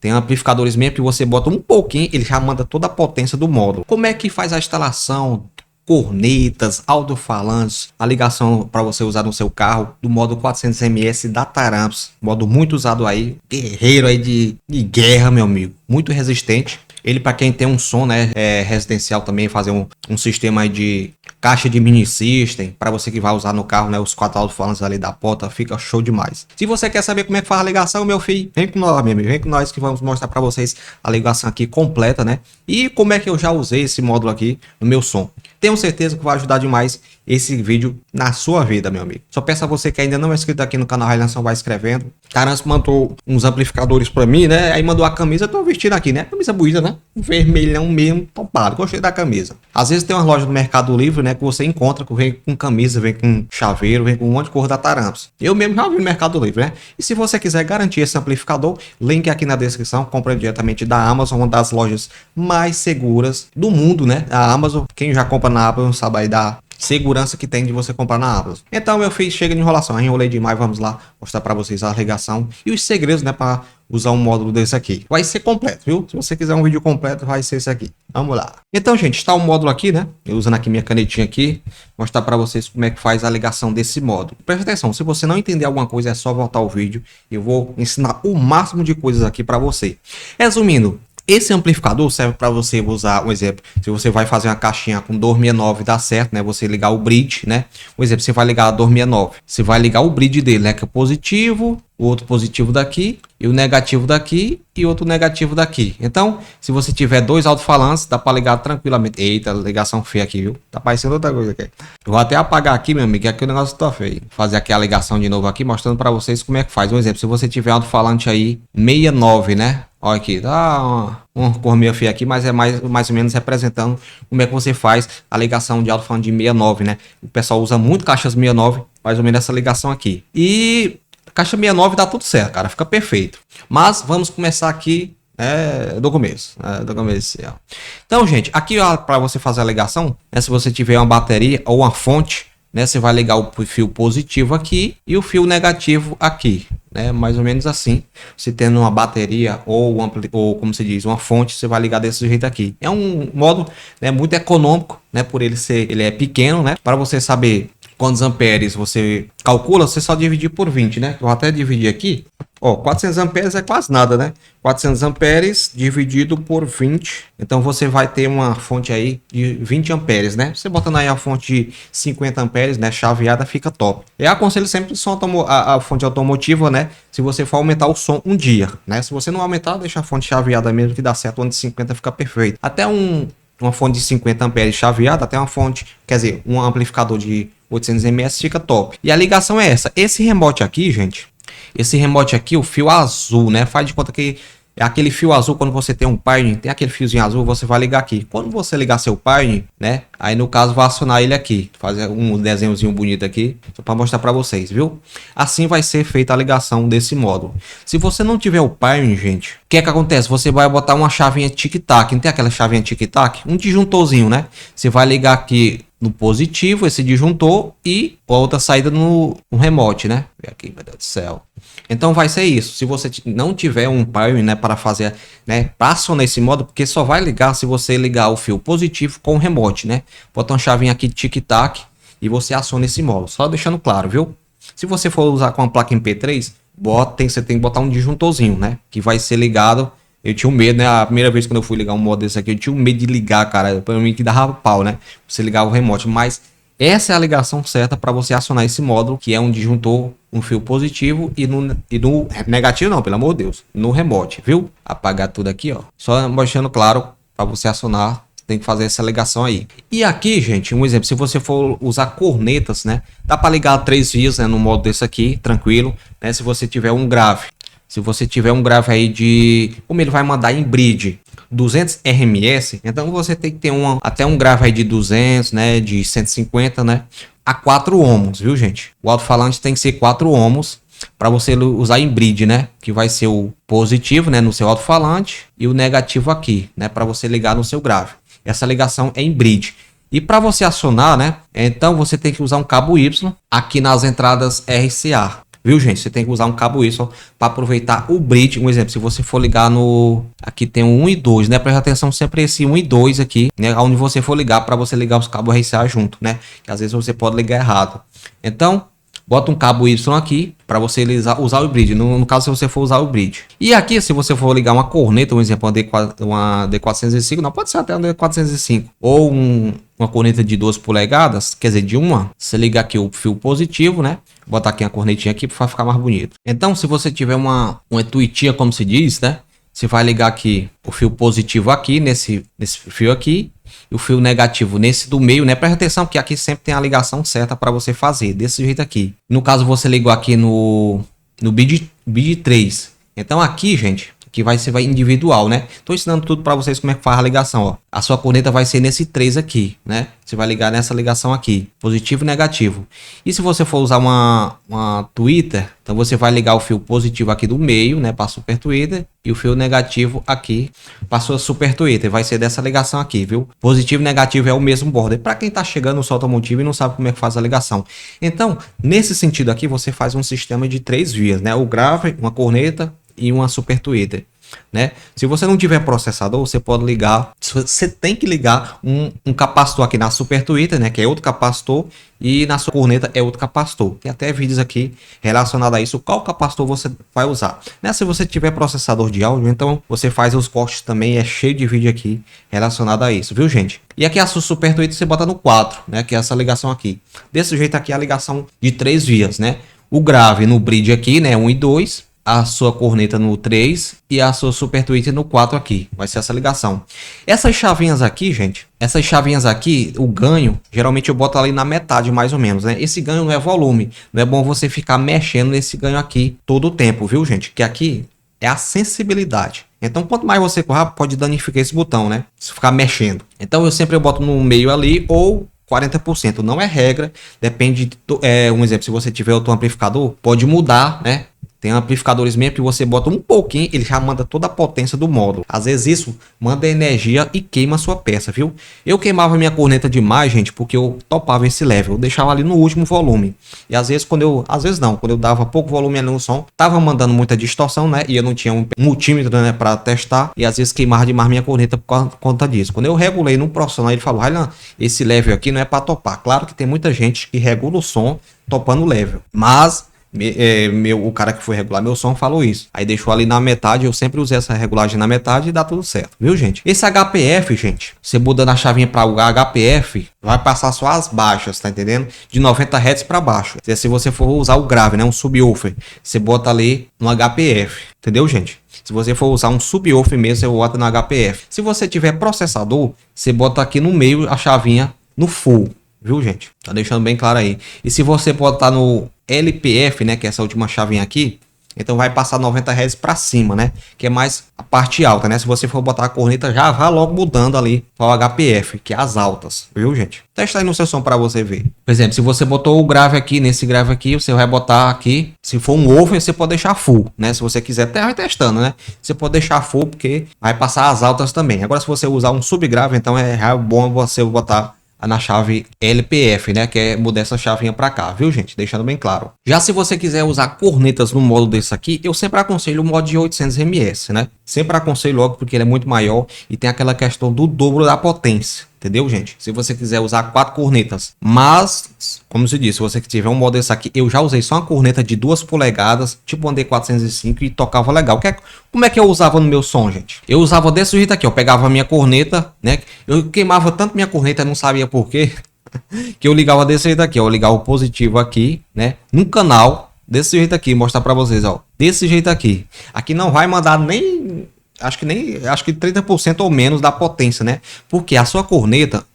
Tem amplificadores mesmo que você bota um pouquinho, ele já manda toda a potência do módulo. Como é que faz a instalação? Cornetas, alto-falantes, a ligação para você usar no seu carro do módulo 400ms da Taramps, modo muito usado aí, guerreiro aí de guerra, meu amigo, muito resistente. Ele, para quem tem um som, né, residencial também, fazer um sistema aí de caixa de mini system, para você que vai usar no carro, né, os 4 alto-falantes ali da porta, fica show demais. Se você quer saber como é que faz a ligação, meu filho, vem com nós, meu amigo, vem com nós que vamos mostrar para vocês a ligação aqui completa, né, e como é que eu já usei esse módulo aqui no meu som. Tenho certeza que vai ajudar demais esse vídeo na sua vida, meu amigo. Só peço a você que ainda não é inscrito aqui no canal Railanção, vai escrevendo. Taramps mandou uns amplificadores pra mim, né? Aí mandou a camisa, eu tô vestindo aqui, né? Camisa bonita, né? Vermelhão mesmo, topado. Gostei da camisa. Às vezes tem umas lojas do Mercado Livre, né? Que você encontra, que vem com camisa, vem com chaveiro, vem com um monte de cor da Taramps. Eu mesmo já vi no Mercado Livre, né? E se você quiser garantir esse amplificador, link aqui na descrição. Compra diretamente da Amazon, uma das lojas mais seguras do mundo, né? A Amazon, quem já compra na Amazon sabe aí da segurança que tem de você comprar na Amazon. Então, meu filho, chega de enrolação. Enrolei demais, vamos lá mostrar para vocês a ligação e os segredos, né, para usar um módulo desse aqui. Vai ser completo, viu? Se você quiser um vídeo completo, vai ser esse aqui. Vamos lá. Então, gente, está o módulo aqui, né? Eu usando aqui minha canetinha aqui, mostrar para vocês como é que faz a ligação desse módulo. Preste atenção, se você não entender alguma coisa, é só voltar o vídeo. Eu vou ensinar o máximo de coisas aqui para você. Resumindo, esse amplificador serve para você usar, um exemplo, se você vai fazer uma caixinha com 269, dá certo, né? Você ligar o bridge, né? Um exemplo, você vai ligar a 269, você vai ligar o bridge dele, né? Que é positivo, o outro positivo daqui, e o negativo daqui, e outro negativo daqui. Então, se você tiver 2 alto-falantes, dá para ligar tranquilamente. Eita, ligação feia aqui, viu? Tá parecendo outra coisa aqui. Eu vou até apagar aqui, meu amigo, que aqui o negócio tá feio. Fazer aqui a ligação de novo aqui, mostrando para vocês como é que faz. Um exemplo, se você tiver alto-falante aí, 69, né? Olha aqui, dá uma cor meio feia aqui, mas é mais ou menos representando como é que você faz a ligação de alto-falante de 69, né? O pessoal usa muito caixas 69, mais ou menos essa ligação aqui. E caixa 69 dá tudo certo, cara, fica perfeito. Mas vamos começar aqui do começo, ó. Então, gente, aqui para você fazer a ligação, né, se você tiver uma bateria ou uma fonte, né, você vai ligar o fio positivo aqui e o fio negativo aqui, né, mais ou menos assim. Se tendo uma bateria ou como se diz, uma fonte, você vai ligar desse jeito aqui. É um modo, né, muito econômico, né, por ele é pequeno, né, para você saber quantos amperes você calcula, você só dividir por 20, né? Eu vou até dividir aqui. Ó, 400 amperes é quase nada, né? 400 amperes dividido por 20. Então você vai ter uma fonte aí de 20 amperes, né? Você botando aí a fonte de 50 amperes, né? Chaveada, fica top. Eu aconselho sempre a fonte automotiva, né? Se você for aumentar o som um dia, né? Se você não aumentar, deixa a fonte chaveada mesmo que dá certo. Onde 50 fica perfeito. Até uma fonte de 50 amperes chaveada, até uma fonte, quer dizer, um amplificador de 800ms fica top. E a ligação é essa. Esse remote aqui, gente, esse remote aqui, o fio azul, né? Faz de conta que é aquele fio azul. Quando você tem um Pioneer, tem aquele fiozinho azul, você vai ligar aqui. Quando você ligar seu Pioneer, né? Aí no caso vai acionar ele aqui, fazer um desenhozinho bonito aqui, só para mostrar para vocês, viu? Assim vai ser feita a ligação desse módulo. Se você não tiver o Pioneer, gente, o que é que acontece? Você vai botar uma chavinha tic-tac, não tem aquela chavinha tic-tac? Um disjuntorzinho, né? Você vai ligar aqui no positivo, esse disjuntor, e a outra saída no remote, né? Vê aqui, meu Deus do céu. Então vai ser isso. Se você não tiver um Pioneer, né, para fazer, né, passa nesse modo, porque só vai ligar se você ligar o fio positivo com o remote, né? Bota uma chavinha aqui tic-tac e você aciona esse modo. Só deixando claro, viu? Se você for usar com a placa MP3, você tem que botar um disjuntorzinho, né? Que vai ser ligado. Eu tinha um medo, né? A primeira vez quando eu fui ligar um modo desse aqui, eu tinha um medo de ligar, cara. Pra mim que dava pau, né? Você ligava o remote. Mas essa é a ligação certa para você acionar esse módulo, que é um disjuntor, um fio positivo e no negativo não, pelo amor de Deus. No remote, viu? Apagar tudo aqui, ó. Só mostrando claro, para você acionar, tem que fazer essa ligação aí. E aqui, gente, um exemplo, se você for usar cornetas, né? Dá para ligar 3 vias, né, no modo desse aqui, tranquilo, né? Se você tiver um grave. Se você tiver um grave aí de... Como ele vai mandar em bridge 200 RMS, então você tem que ter até um grave aí de 200, né? De 150, né? A 4 ohms, viu, gente? O alto-falante tem que ser 4 ohms para você usar em bridge, né? Que vai ser o positivo, né? No seu alto-falante e o negativo aqui, né? Para você ligar no seu grave. Essa ligação é em bridge. E para você acionar, né? Então você tem que usar um cabo Y aqui nas entradas RCA. viu, gente? Você tem que usar um cabo ISO para aproveitar o bridge. Um exemplo, se você for ligar no... Aqui tem o 1 e 2, né? Presta atenção sempre esse 1 e 2 aqui, né? Onde você for ligar, para você ligar os cabos RCA junto, né? Que às vezes você pode ligar errado. Então, bota um cabo Y aqui para você usar o bridge, no caso se você for usar o bridge. E aqui se você for ligar uma corneta, um exemplo, uma D405, não pode ser até uma D405, ou uma corneta de 12 polegadas, quer dizer, de uma, você liga aqui o fio positivo, né? Botar aqui a cornetinha aqui para ficar mais bonito. Então se você tiver uma tuitinha, como se diz, né? Você vai ligar aqui o fio positivo aqui, nesse fio aqui, e o fio negativo nesse do meio, né? Presta atenção que aqui sempre tem a ligação certa para você fazer, desse jeito aqui. No caso, você ligou aqui no BID 3. Então aqui, gente, que vai ser individual, né? Tô ensinando tudo para vocês como é que faz a ligação, ó. A sua corneta vai ser nesse 3 aqui, né? Você vai ligar nessa ligação aqui, positivo e negativo. E se você for usar uma tweeter, então você vai ligar o fio positivo aqui do meio, né, para super tweeter, e o fio negativo aqui para sua super tweeter. Vai ser dessa ligação aqui, viu? Positivo e negativo é o mesmo border. Para quem tá chegando no sol automotivo e não sabe como é que faz a ligação. Então, nesse sentido aqui, você faz um sistema de 3 vias, né? O grave, uma corneta e uma super tweeter, né? Se você não tiver processador, você pode ligar, você tem que ligar um capacitor aqui na super tweeter, né, que é outro capacitor, e na sua corneta é outro capacitor. Tem até vídeos aqui relacionados a isso, qual capacitor você vai usar, né? Se você tiver processador de áudio, então você faz os cortes também, é cheio de vídeo aqui relacionado a isso, viu, gente? E aqui a sua super tweeter você bota no 4, né, que é essa ligação aqui. Desse jeito aqui é a ligação de 3 vias, né? O grave no bridge aqui, né, 1 e 2, a sua corneta no 3 e a sua super tweeter no 4 aqui. Vai ser essa ligação. Essas chavinhas aqui, gente, essas chavinhas aqui, o ganho, geralmente eu boto ali na metade mais ou menos, né? Esse ganho não é volume, não é bom você ficar mexendo nesse ganho aqui todo o tempo, viu, gente? Que aqui é a sensibilidade. Então, quanto mais você correr, pode danificar esse botão, né? Se ficar mexendo. Então, eu sempre boto no meio ali ou 40%. Não é regra, depende, um exemplo, se você tiver outro amplificador, pode mudar, né? Tem amplificadores mesmo que você bota um pouquinho, ele já manda toda a potência do módulo. Às vezes isso manda energia e queima a sua peça, viu? Eu queimava minha corneta demais, gente, porque eu topava esse level. Eu deixava ali no último volume. E às vezes quando eu dava pouco volume ali no som, tava mandando muita distorção, né? E eu não tinha um multímetro, né, para testar. E às vezes queimava demais minha corneta por conta disso. Quando eu regulei num profissional, ele falou: "Railan, esse level aqui não é para topar". Claro que tem muita gente que regula o som topando o level, mas o cara que foi regular meu som falou isso. Aí deixou ali na metade, eu sempre usei essa regulagem na metade e dá tudo certo, viu, gente? Esse HPF, gente, você mudando a chavinha para o HPF, vai passar só as baixas, tá entendendo? De 90 Hz para baixo. Se você for usar o grave, né, um subwoofer, você bota ali no HPF, entendeu, gente? Se você for usar um subwoofer mesmo, você bota no HPF. Se você tiver processador, você bota aqui no meio a chavinha no full, viu, gente? Tá deixando bem claro aí. E se você botar no LPF, né, que é essa última chavinha aqui, então vai passar 90 Hz para cima, né, que é mais a parte alta, né? Se você for botar a corneta, já vai logo mudando ali para o HPF, que é as altas, viu, gente? Testa aí no seu som para você ver. Por exemplo, se você botou o grave aqui, nesse grave aqui, você vai botar aqui, se for um woofer, você pode deixar full, né? Se você quiser, até vai testando, né? Você pode deixar full, porque vai passar as altas também. Agora, se você usar um subgrave, então é bom você botar na chave LPF, né, que é mudar essa chavinha para cá, viu, gente? Deixando bem claro. Já se você quiser usar cornetas no módulo desse aqui, eu sempre aconselho o modo de 800 ms, né? Sempre aconselho logo porque ele é muito maior e tem aquela questão do dobro da potência. Entendeu, gente? Se você quiser usar 4 cornetas, mas, como se disse, se você tiver um modelo desse aqui, eu já usei só uma corneta de 2 polegadas, tipo uma D405 e tocava legal. Como é que eu usava no meu som, gente? Eu usava desse jeito aqui, eu pegava a minha corneta, né? Eu queimava tanto minha corneta, não sabia por quê, que eu ligava desse jeito aqui, ó. Eu ligava o positivo aqui, né? Num canal, desse jeito aqui, mostrar pra vocês, ó. Desse jeito aqui. Aqui não vai mandar nem... Acho que 30% ou menos da potência, né? Porque a sua corneta,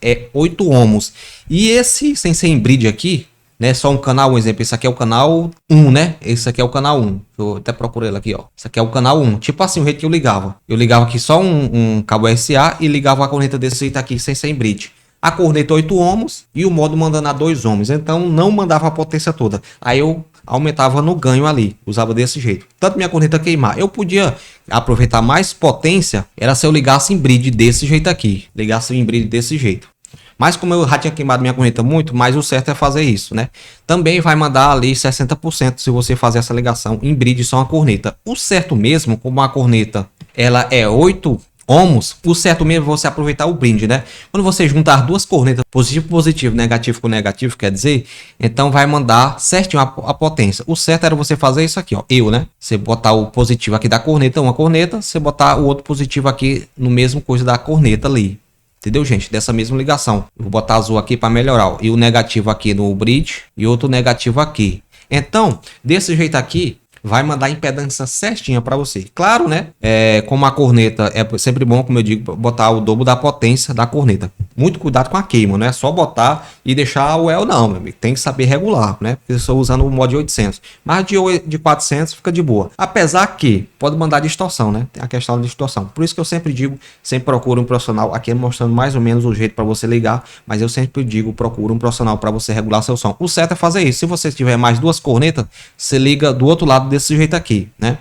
é 8 ohms. E esse sem bridge aqui, né? Só um canal, um exemplo. Esse aqui é o canal 1, né? Esse aqui é o canal 1. Eu até procurei ele aqui, ó. Esse aqui é o canal 1. Tipo assim, o jeito que eu ligava. Eu ligava aqui só um cabo RCA e ligava a corneta desse jeito aqui, sem bridge. A corneta 8 ohms e o modo mandando a 2 ohms. Então não mandava a potência toda. Aí eu aumentava no ganho ali, usava desse jeito. Tanto minha corneta queimar, eu podia aproveitar mais potência, era se eu ligasse em bridge desse jeito aqui, ligasse em bridge desse jeito. Mas como eu já tinha queimado minha corneta muito, mas o certo é fazer isso, né? Também vai mandar ali 60% se você fazer essa ligação em bridge só uma corneta. O certo mesmo, como a corneta ela é 8 ohms, o certo mesmo é você aproveitar o brinde, né? Quando você juntar duas cornetas, positivo com positivo, negativo com negativo, quer dizer, então vai mandar certinho a potência. O certo era você fazer isso aqui, ó, né? Você botar o positivo aqui da corneta, uma corneta, você botar o outro positivo aqui no mesmo coisa da corneta ali. Entendeu, gente? Dessa mesma ligação. Eu vou botar azul aqui para melhorar, ó, e o negativo aqui no bridge e outro negativo aqui. Então, desse jeito aqui, vai mandar a impedância certinha para você. Claro, né? Como a corneta é sempre bom, como eu digo, botar o dobro da potência da corneta. Muito cuidado com a queima, não é só botar e deixar o El não, meu amigo. Tem que saber regular, né? Porque eu estou usando o modo de 800. Mas de 400 fica de boa. Apesar que pode mandar distorção, né? Tem a questão da distorção. Por isso que eu sempre digo, sempre procura um profissional aqui mostrando mais ou menos o jeito para você ligar, mas eu sempre digo, procura um profissional para você regular seu som. O certo é fazer isso. Se você tiver mais duas cornetas, você liga do outro lado desse jeito aqui, né?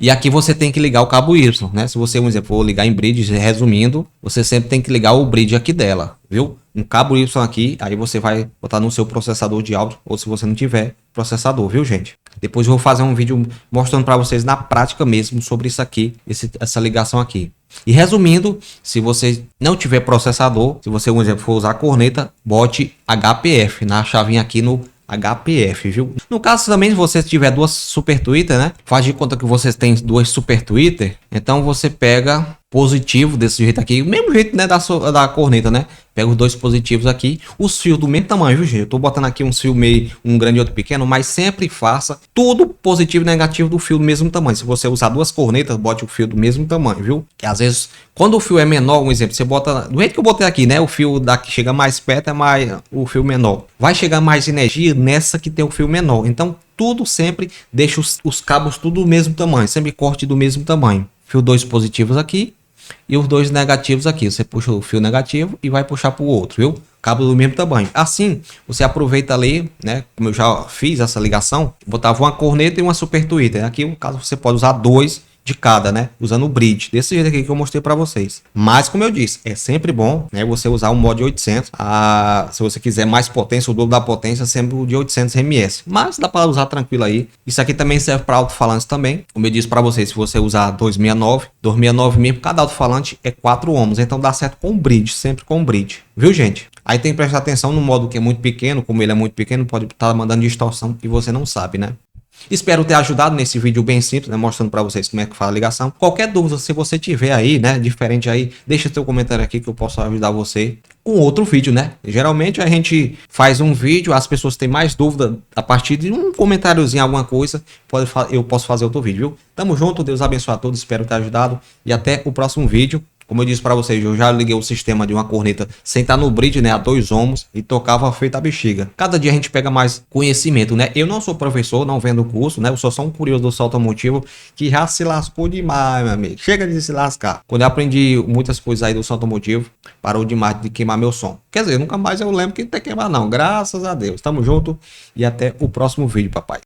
E aqui você tem que ligar o cabo Y, né? Se você, por exemplo, for ligar em bridge, resumindo, você sempre tem que ligar o bridge aqui dela, viu? Um cabo Y aqui, aí você vai botar no seu processador de áudio, ou se você não tiver processador, viu, gente? Depois eu vou fazer um vídeo mostrando para vocês na prática mesmo sobre isso aqui, essa ligação aqui. E resumindo, se você não tiver processador, se você, por exemplo, for usar a corneta, bote HPF na chavinha aqui no HPF, viu? No caso também, se você tiver duas Super Twitter, né? Faz de conta que você tem duas Super Twitter, então você pega positivo desse jeito aqui, o mesmo jeito, né, da corneta, né? Pega os dois positivos aqui, os fios do mesmo tamanho, viu, gente? Eu tô botando aqui um fio meio, um grande e outro pequeno, mas sempre faça tudo positivo e negativo do fio do mesmo tamanho. Se você usar duas cornetas, bote o fio do mesmo tamanho, viu? Que às vezes, quando o fio é menor, um exemplo, você bota, do jeito que eu botei aqui, né? O fio daqui chega mais perto, é mais o fio menor. Vai chegar mais energia nessa que tem o fio menor. Então, tudo sempre deixa os cabos tudo do mesmo tamanho, sempre corte do mesmo tamanho. Fio dois positivos aqui e os dois negativos aqui. Você puxa o fio negativo e vai puxar para o outro, viu? Cabo do mesmo tamanho. Assim, você aproveita ali, né? Como eu já fiz essa ligação, botava uma corneta e uma Super Twitter. Aqui, no caso, você pode usar dois de cada, né? Usando o bridge, desse jeito aqui que eu mostrei para vocês. Mas, como eu disse, é sempre bom, né? Você usar o modo 800. Se você quiser mais potência, o dobro da potência, sempre o de 800 ms. Mas dá para usar tranquilo aí. Isso aqui também serve para alto-falantes também. Como eu disse para vocês, se você usar 269 mesmo, cada alto-falante é 4 ohms. Então dá certo com o bridge, sempre com o bridge. Viu, gente? Aí tem que prestar atenção no modo que é muito pequeno. Como ele é muito pequeno, pode estar mandando distorção e você não sabe, né? Espero ter ajudado nesse vídeo bem simples, né, mostrando para vocês como é que faz a ligação. Qualquer dúvida, se você tiver aí, né, diferente aí, deixa seu comentário aqui que eu posso ajudar você com outro vídeo, né? Geralmente a gente faz um vídeo, as pessoas têm mais dúvida a partir de um comentáriozinho, alguma coisa, eu posso fazer outro vídeo, viu? Tamo junto, Deus abençoe a todos, espero ter ajudado e até o próximo vídeo. Como eu disse para vocês, eu já liguei o sistema de uma corneta sem estar no bridge, né, a 2 ohms e tocava feita a bexiga. Cada dia a gente pega mais conhecimento, né? Eu não sou professor, não vendo curso, né? Eu sou só um curioso do som automotivo que já se lascou demais, meu amigo. Chega de se lascar. Quando eu aprendi muitas coisas aí do som automotivo, parou demais de queimar meu som. Quer dizer, nunca mais eu lembro que não tem que queimar não. Graças a Deus. Tamo junto e até o próximo vídeo, papai.